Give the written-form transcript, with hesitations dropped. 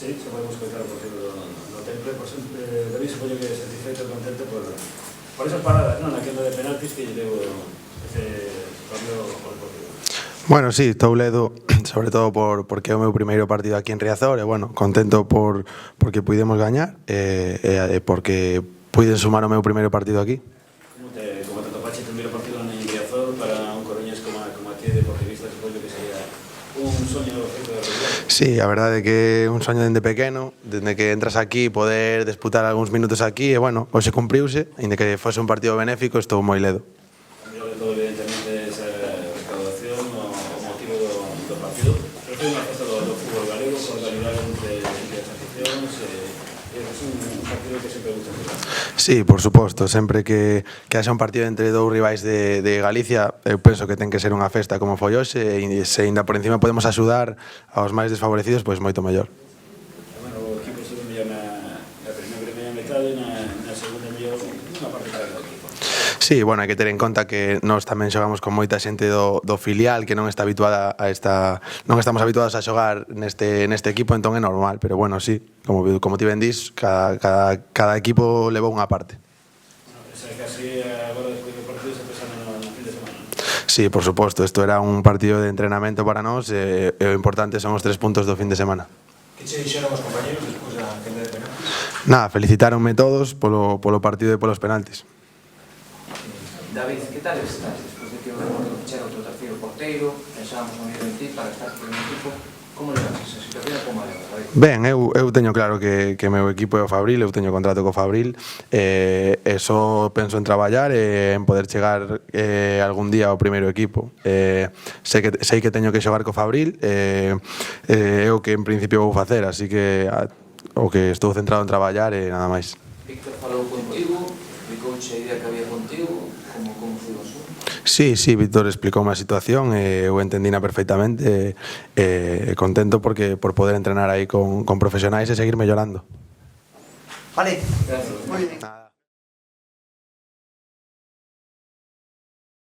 Sí, se podemos escoitar o partido no Temple, por sempre, David, supoño que satisfeito e contento por esas paradas, non? Na quenda de penaltis que lle deu ese cambio ao partido. Bueno, sí, estou ledo, sobre todo porque é o meu primeiro partido aquí en Riazor e, bueno, contento porque pudemos gañar e porque puiden sumar o meu primeiro partido aquí. Como te topache o primeiro partido en Riazor para un coruñés como a ti, deportivista, supoño que sería un soño feito de realidade. Sí, a verdade é que é un soño dende pequeno, dende que entras aquí, poder disputar algúns minutos aquí e, bueno, hoxe cumpriuse, aínda que fose un partido benéfico, estou moi ledo. De todo, evidentemente, esa recaudación, o motivo do partido, pero foi unha festa do fútbol galego, con realidade entre as aficións, é un partido que sempre gusta mucho. Sí, por suposto, sempre que haxa un partido entre dous rivais de Galicia, eu penso que ten que ser unha festa como foi hoxe, e se ainda por encima podemos axudar aos máis desfavorecidos, pois moito mellor. Bueno, o equipo estuvo mellor na primeira metade, na segunda mellor, unha parte clave do equipo. Sí, bueno, hai que ter en conta que nós tamén xogamos con moita xente do filial que non está habituada non estamos habituados a xogar neste equipo, entón é normal, pero bueno, sí, como ti ben dís, cada equipo levou unha parte. Bueno, esa casi agora despois do partido se pensando no fin de semana. Sí, por suposto, isto era un partido de entrenamento para nós e o importante son os 3 puntos do fin de semana. Que che dixeron os compañeros despois da quenda de penaltis? Nada, felicitáronme todos polo partido e polos penaltis. David, que tal estás despois de que o Deportivo fichara outro terceiro porteiro? Pensábamos unido en ti para estar por un equipo. Como levas esa situación e como a levas, David? Ben, eu teño claro que meu equipo é o Fabril, eu teño contrato co Fabril e só penso en traballar e en poder chegar algún día ao primeiro equipo. Sei que teño que xogar co Fabril e é o que en principio vou facer, así que o que estou centrado en traballar e nada máis. Víctor falou contigo, explicouche a idea que había contigo, como foi o asunto? Sí, Víctor explicoume a situación e eu entendina perfectamente e contento por poder entrenar aí con profesionais e seguir mellorando. Vale, Gracias. moi ben. Nada.